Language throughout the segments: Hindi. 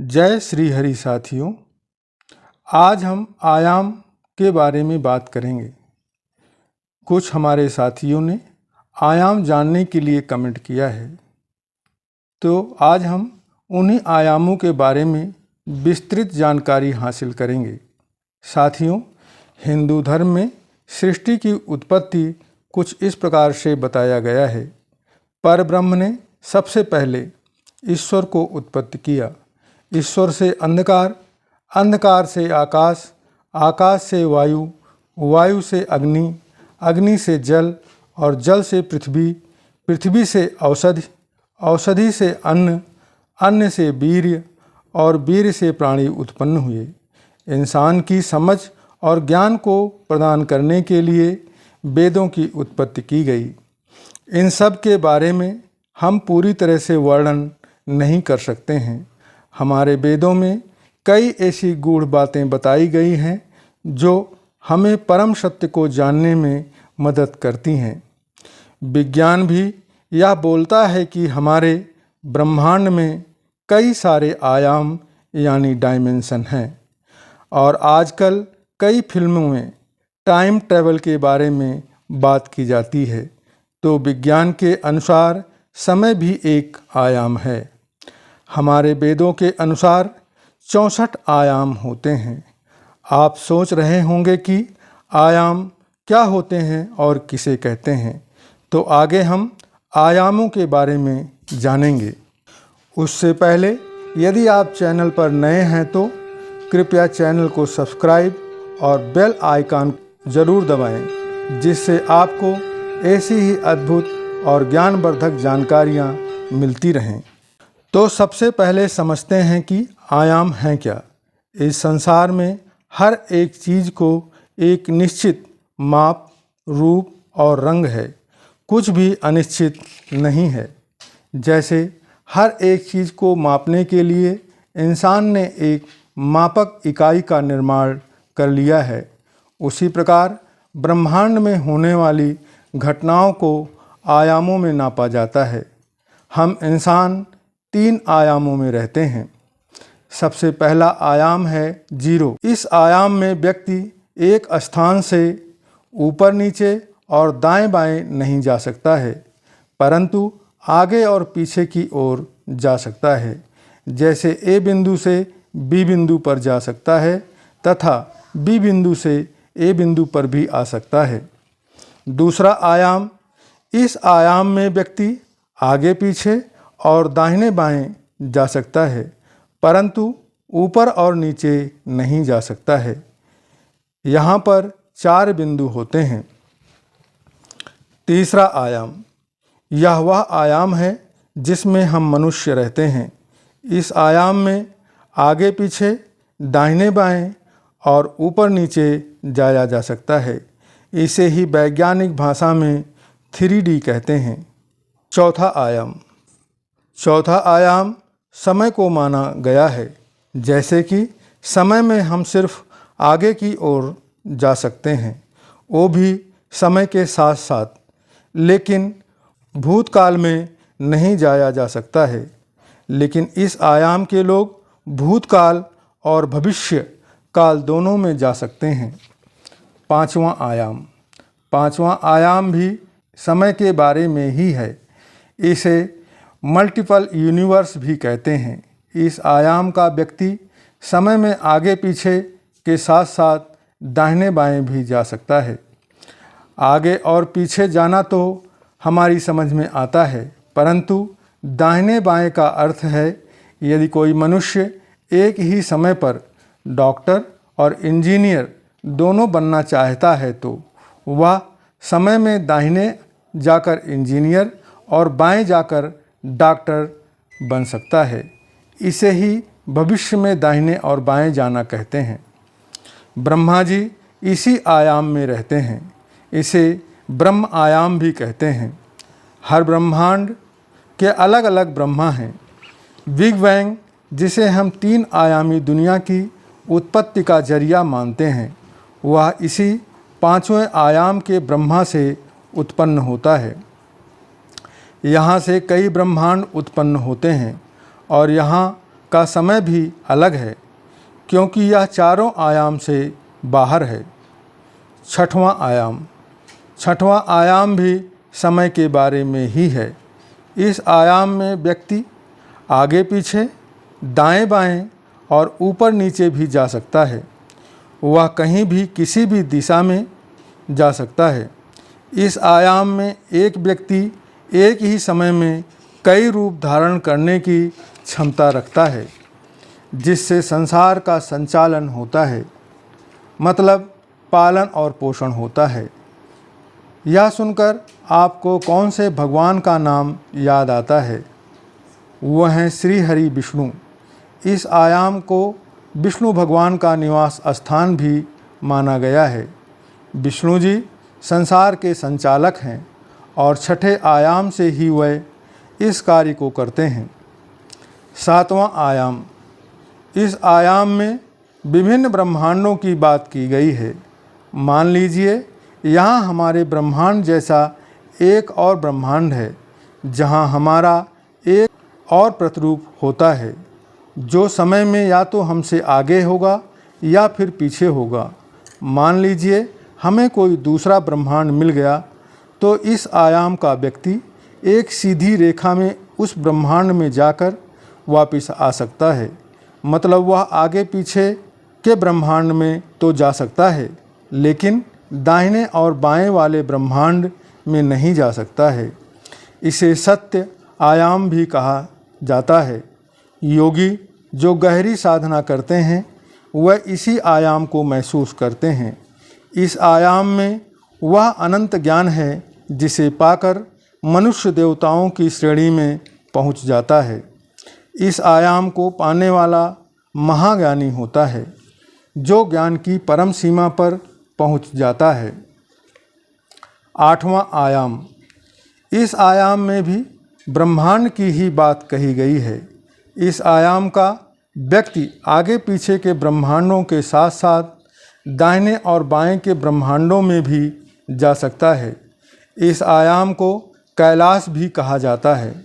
जय श्री हरि साथियों। आज हम आयाम के बारे में बात करेंगे। कुछ हमारे साथियों ने आयाम जानने के लिए कमेंट किया है, तो आज हम उन्हीं आयामों के बारे में विस्तृत जानकारी हासिल करेंगे। साथियों, हिंदू धर्म में सृष्टि की उत्पत्ति कुछ इस प्रकार से बताया गया है। परब्रह्म ने सबसे पहले ईश्वर को उत्पत्ति किया। ईश्वर से अंधकार, अंधकार से आकाश, आकाश से वायु, वायु से अग्नि, अग्नि से जल और जल से पृथ्वी, पृथ्वी से औषधि, औषधि से अन्न, अन्न से वीर्य और वीर्य से प्राणी उत्पन्न हुए। इंसान की समझ और ज्ञान को प्रदान करने के लिए वेदों की उत्पत्ति की गई। इन सब के बारे में हम पूरी तरह से वर्णन नहीं कर सकते हैं। हमारे वेदों में कई ऐसी गूढ़ बातें बताई गई हैं जो हमें परम सत्य को जानने में मदद करती हैं। विज्ञान भी यह बोलता है कि हमारे ब्रह्मांड में कई सारे आयाम यानी डायमेंशन हैं, और आजकल कई फिल्मों में टाइम ट्रैवल के बारे में बात की जाती है। तो विज्ञान के अनुसार समय भी एक आयाम है। हमारे वेदों के अनुसार 64 आयाम होते हैं। आप सोच रहे होंगे कि आयाम क्या होते हैं और किसे कहते हैं, तो आगे हम आयामों के बारे में जानेंगे। उससे पहले यदि आप चैनल पर नए हैं तो कृपया चैनल को सब्सक्राइब और बेल आइकन ज़रूर दबाएं, जिससे आपको ऐसी ही अद्भुत और ज्ञानवर्धक जानकारियाँ मिलती रहें। तो सबसे पहले समझते हैं कि आयाम हैं क्या। इस संसार में हर एक चीज़ को एक निश्चित माप, रूप और रंग है। कुछ भी अनिश्चित नहीं है। जैसे हर एक चीज़ को मापने के लिए इंसान ने एक मापक इकाई का निर्माण कर लिया है, उसी प्रकार ब्रह्मांड में होने वाली घटनाओं को आयामों में नापा जाता है। हम इंसान 3 आयामों में रहते हैं। सबसे पहला आयाम है 0। इस आयाम में व्यक्ति एक स्थान से ऊपर नीचे और दाएं बाएं नहीं जा सकता है, परंतु आगे और पीछे की ओर जा सकता है। जैसे ए बिंदु से बी बिंदु पर जा सकता है तथा बी बिंदु से ए बिंदु पर भी आ सकता है। दूसरा आयाम, इस आयाम में व्यक्ति आगे पीछे और दाहिने बाएं जा सकता है, परंतु ऊपर और नीचे नहीं जा सकता है। यहाँ पर 4 बिंदु होते हैं। तीसरा आयाम, यह वह आयाम है जिसमें हम मनुष्य रहते हैं। इस आयाम में आगे पीछे, दाहिने बाएं और ऊपर नीचे जाया जा सकता है। इसे ही वैज्ञानिक भाषा में 3D कहते हैं। चौथा आयाम समय को माना गया है। जैसे कि समय में हम सिर्फ आगे की ओर जा सकते हैं, वो भी समय के साथ साथ, लेकिन भूतकाल में नहीं जाया जा सकता है। लेकिन इस आयाम के लोग भूतकाल और भविष्य काल दोनों में जा सकते हैं। पांचवा आयाम भी समय के बारे में ही है। इसे मल्टीपल यूनिवर्स भी कहते हैं। इस आयाम का व्यक्ति समय में आगे पीछे के साथ साथ दाहिने बाएं भी जा सकता है। आगे और पीछे जाना तो हमारी समझ में आता है, परंतु दाहिने बाएं का अर्थ है यदि कोई मनुष्य एक ही समय पर डॉक्टर और इंजीनियर दोनों बनना चाहता है तो वह समय में दाहिने जाकर इंजीनियर और बाएं जाकर डॉक्टर बन सकता है। इसे ही भविष्य में दाहिने और बाएं जाना कहते हैं। ब्रह्मा जी इसी आयाम में रहते हैं। इसे ब्रह्म आयाम भी कहते हैं। हर ब्रह्मांड के अलग अलग ब्रह्मा हैं। बिग बैंग, जिसे हम 3 आयामी दुनिया की उत्पत्ति का जरिया मानते हैं, वह इसी 5वें आयाम के ब्रह्मा से उत्पन्न होता है। यहाँ से कई ब्रह्मांड उत्पन्न होते हैं और यहाँ का समय भी अलग है, क्योंकि यह चारों आयाम से बाहर है। छठवां आयाम भी समय के बारे में ही है। इस आयाम में व्यक्ति आगे पीछे, दाएं बाएं और ऊपर नीचे भी जा सकता है। वह कहीं भी किसी भी दिशा में जा सकता है। इस आयाम में एक व्यक्ति एक ही समय में कई रूप धारण करने की क्षमता रखता है, जिससे संसार का संचालन होता है, मतलब पालन और पोषण होता है। यह सुनकर आपको कौन से भगवान का नाम याद आता है? वह हैं श्री हरि विष्णु। इस आयाम को विष्णु भगवान का निवास स्थान भी माना गया है। विष्णु जी संसार के संचालक हैं और छठे आयाम से ही वह इस कार्य को करते हैं। सातवां आयाम। इस आयाम में विभिन्न ब्रह्मांडों की बात की गई है। मान लीजिए यहाँ हमारे ब्रह्मांड जैसा एक और ब्रह्मांड है, जहाँ हमारा एक और प्रतिरूप होता है, जो समय में या तो हमसे आगे होगा या फिर पीछे होगा। मान लीजिए हमें कोई दूसरा ब्रह्मांड मिल गया, तो इस आयाम का व्यक्ति एक सीधी रेखा में उस ब्रह्मांड में जाकर वापस आ सकता है। मतलब वह आगे पीछे के ब्रह्मांड में तो जा सकता है, लेकिन दाहिने और बाएं वाले ब्रह्मांड में नहीं जा सकता है। इसे सत्य आयाम भी कहा जाता है। योगी जो गहरी साधना करते हैं, वह इसी आयाम को महसूस करते हैं। इस आयाम में वह अनंत ज्ञान है, जिसे पाकर मनुष्य देवताओं की श्रेणी में पहुंच जाता है। इस आयाम को पाने वाला महाज्ञानी होता है, जो ज्ञान की परम सीमा पर पहुंच जाता है। आठवां आयाम। इस आयाम में भी ब्रह्मांड की ही बात कही गई है। इस आयाम का व्यक्ति आगे पीछे के ब्रह्मांडों के साथ साथ दाहिने और बाएं के ब्रह्मांडों में भी जा सकता है। इस आयाम को कैलाश भी कहा जाता है।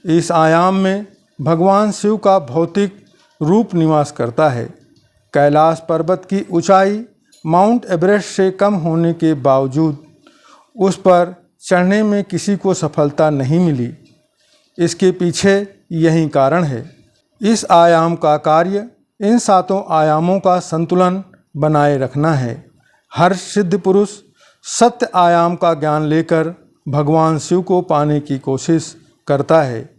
इस आयाम में भगवान शिव का भौतिक रूप निवास करता है। कैलाश पर्वत की ऊंचाई माउंट एवरेस्ट से कम होने के बावजूद उस पर चढ़ने में किसी को सफलता नहीं मिली। इसके पीछे यही कारण है। इस आयाम का कार्य इन सातों आयामों का संतुलन बनाए रखना है। हर सिद्ध पुरुष सत्य आयाम का ज्ञान लेकर भगवान शिव को पाने की कोशिश करता है,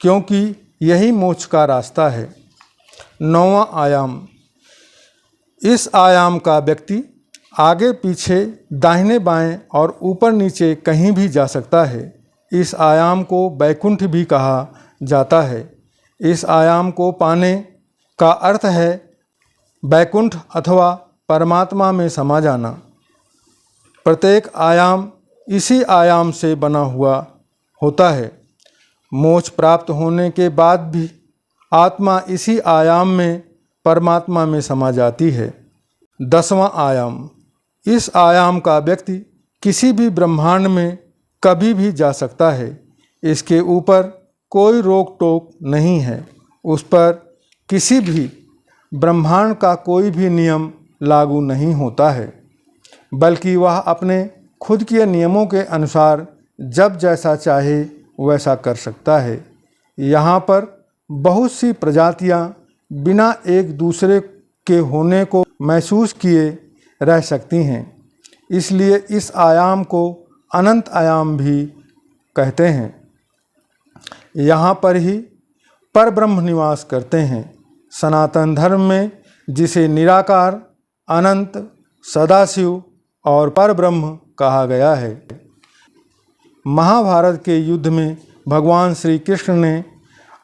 क्योंकि यही मोक्ष का रास्ता है। नौवां आयाम। इस आयाम का व्यक्ति आगे पीछे, दाहिने बाएं और ऊपर नीचे कहीं भी जा सकता है। इस आयाम को वैकुंठ भी कहा जाता है। इस आयाम को पाने का अर्थ है वैकुंठ अथवा परमात्मा में समा जाना। प्रत्येक आयाम इसी आयाम से बना हुआ होता है। मोक्ष प्राप्त होने के बाद भी आत्मा इसी आयाम में परमात्मा में समा जाती है। 10वां आयाम। इस आयाम का व्यक्ति किसी भी ब्रह्मांड में कभी भी जा सकता है। इसके ऊपर कोई रोक टोक नहीं है। उस पर किसी भी ब्रह्मांड का कोई भी नियम लागू नहीं होता है, बल्कि वह अपने खुद के नियमों के अनुसार जब जैसा चाहे वैसा कर सकता है। यहाँ पर बहुत सी प्रजातियाँ बिना एक दूसरे के होने को महसूस किए रह सकती हैं। इसलिए इस आयाम को अनंत आयाम भी कहते हैं। यहाँ पर ही परब्रह्म निवास करते हैं। सनातन धर्म में जिसे निराकार, अनंत, सदाशिव और परब्रह्म कहा गया है। महाभारत के युद्ध में भगवान श्री कृष्ण ने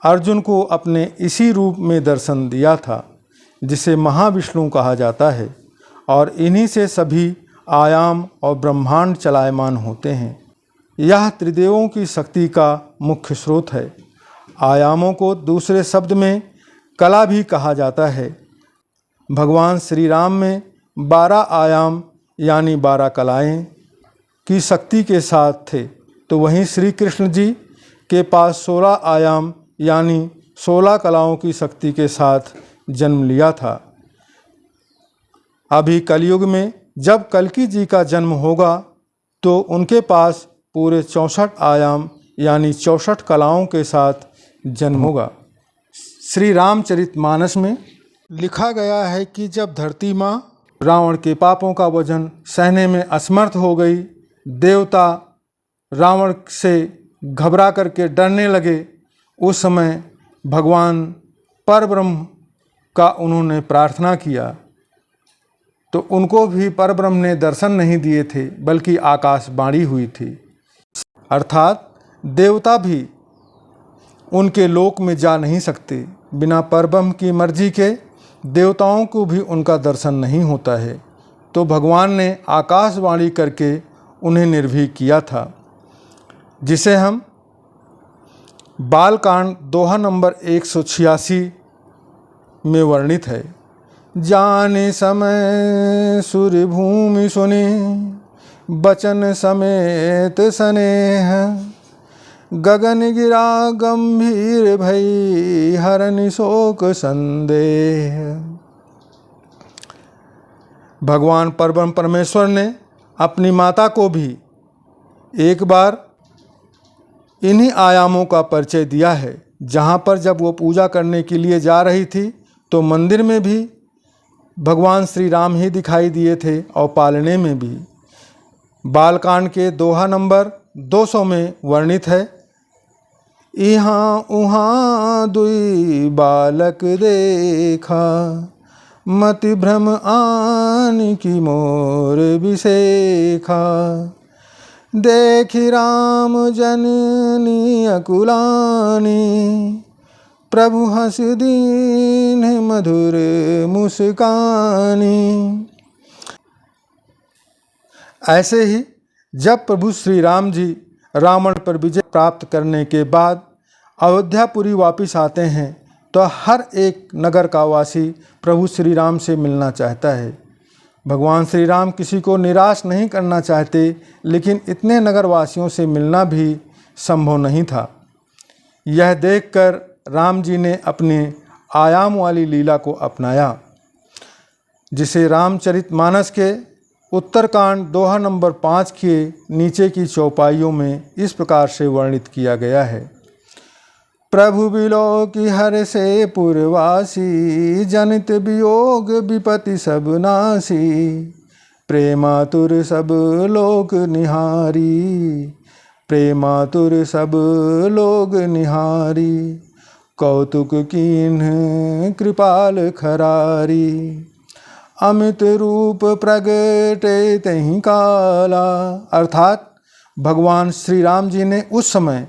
अर्जुन को अपने इसी रूप में दर्शन दिया था, जिसे महाविष्णु कहा जाता है, और इन्हीं से सभी आयाम और ब्रह्मांड चलायमान होते हैं। यह त्रिदेवों की शक्ति का मुख्य स्रोत है। आयामों को दूसरे शब्द में कला भी कहा जाता है। भगवान श्री राम में 12 आयाम यानी 12 कलाएं की शक्ति के साथ थे, तो वहीं श्री कृष्ण जी के पास 16 आयाम यानी 16 कलाओं की शक्ति के साथ जन्म लिया था। अभी कलयुग में जब कल्कि जी का जन्म होगा तो उनके पास पूरे 64 आयाम यानी 64 कलाओं के साथ जन्म होगा। श्री रामचरितमानस में लिखा गया है कि जब धरती माँ रावण के पापों का वजन सहने में असमर्थ हो गई, देवता रावण से घबरा करके डरने लगे। उस समय भगवान परब्रह्म का उन्होंने प्रार्थना किया तो उनको भी परब्रह्म ने दर्शन नहीं दिए थे, बल्कि आकाशवाणी हुई थी। अर्थात देवता भी उनके लोक में जा नहीं सकते। बिना परब्रह्म की मर्जी के देवताओं को भी उनका दर्शन नहीं होता है। तो भगवान ने आकाशवाणी करके उन्हें निर्भीक किया था, जिसे हम बालकांड दोहा नंबर 186 में वर्णित है। जाने समय सूर्य भूमि सुने, बचन समेत स्नेह, गगन गिरा गंभीर भई, हरनि शोक संदेह। भगवान परब्रह्म परमेश्वर ने अपनी माता को भी एक बार इन्हीं आयामों का परिचय दिया है। जहाँ पर जब वो पूजा करने के लिए जा रही थी तो मंदिर में भी भगवान श्री राम ही दिखाई दिए थे और पालने में भी। बालकांड के दोहा नंबर 200 में वर्णित है, इहाँ उहाँ दुई बालक देखा, मति भ्रम आन की मोर बिसेखा, देखी राम जननी अकुलानी, प्रभु हंस दीन मधुर मुस्कानी। ऐसे ही जब प्रभु श्री राम जी रावण पर विजय प्राप्त करने के बाद अयोध्यापुरी वापस आते हैं तो हर एक नगर का वासी प्रभु श्री राम से मिलना चाहता है। भगवान श्री राम किसी को निराश नहीं करना चाहते, लेकिन इतने नगरवासियों से मिलना भी संभव नहीं था। यह देखकर राम जी ने अपने आयाम वाली लीला को अपनाया, जिसे रामचरितमानस के उत्तरकांड दोहा नंबर 5 के नीचे की चौपाइयों में इस प्रकार से वर्णित किया गया है। प्रभु बिलो की हर से पुरवासी, जनित वियोग विपति सब नासी, प्रेमातुर सब लोग निहारी, प्रेमातुर सब लोग निहारी, कौतुक कीन्ह कृपाल खरारी, अमित रूप प्रगटे तहि काला। अर्थात भगवान श्री राम जी ने उस समय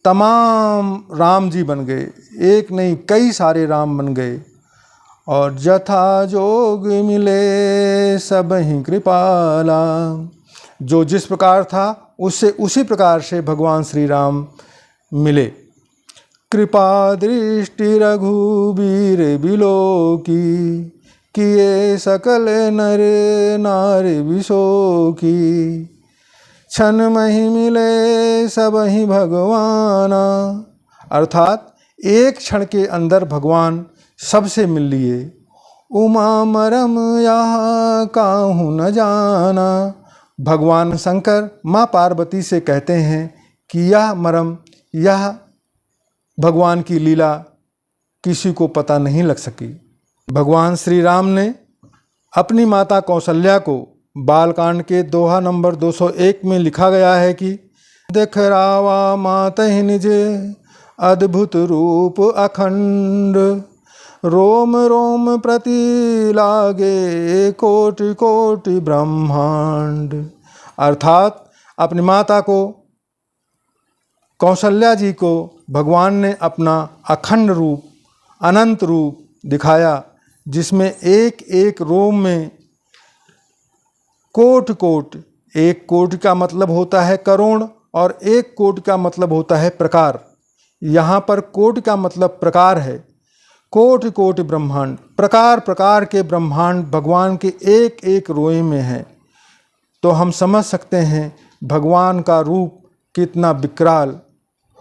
तमाम राम जी बन गए, एक नहीं कई सारे राम बन गए, और जथा जोग मिले सब ही कृपाला। जो जिस प्रकार था उससे उसी प्रकार से भगवान श्री राम मिले। कृपा दृष्टि रघुबीर बिलो की, किए सकल नर नारी विशो की, क्षण मही मिले सब ही भगवाना। अर्थात एक क्षण के अंदर भगवान सबसे मिल लिए। उमा मरम यहाँ काहू न जाना। भगवान शंकर माँ पार्वती से कहते हैं कि यह मरम, यह भगवान की लीला किसी को पता नहीं लग सकी। भगवान श्री राम ने अपनी माता कौशल्या को बालकांड के दोहा नंबर 201 में लिखा गया है कि देखरावा मातहि निज अद्भुत रूप अखंड, रोम रोम प्रति लागे कोटि कोटि ब्रह्मांड। अर्थात अपनी माता को कौशल्या जी को भगवान ने अपना अखंड रूप, अनंत रूप दिखाया, जिसमें एक एक रोम में कोट कोट, एक कोट का मतलब होता है करोड़ और एक कोट का मतलब होता है प्रकार। यहाँ पर कोट का मतलब प्रकार है। कोट कोट ब्रह्मांड, प्रकार प्रकार के ब्रह्मांड भगवान के एक एक रोए में है। तो हम समझ सकते हैं भगवान का रूप कितना विकराल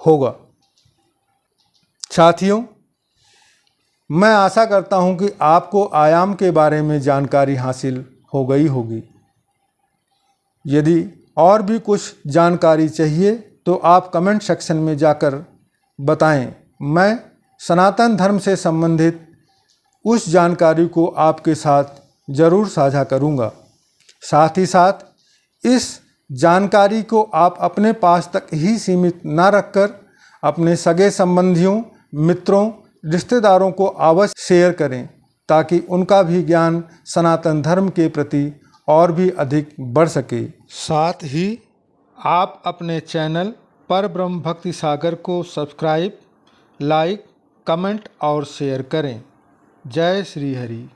होगा। साथियों, मैं आशा करता हूं कि आपको आयाम के बारे में जानकारी हासिल हो गई होगी। यदि और भी कुछ जानकारी चाहिए तो आप कमेंट सेक्शन में जाकर बताएं। मैं सनातन धर्म से संबंधित उस जानकारी को आपके साथ ज़रूर साझा करूंगा। साथ ही साथ इस जानकारी को आप अपने पास तक ही सीमित न रखकर अपने सगे संबंधियों, मित्रों, रिश्तेदारों को अवश्य शेयर करें ताकि उनका भी ज्ञान सनातन धर्म के प्रति और भी अधिक बढ़ सके। साथ ही आप अपने चैनल परब्रह्म भक्ति सागर को सब्सक्राइब, लाइक, कमेंट और शेयर करें। जय श्री हरि।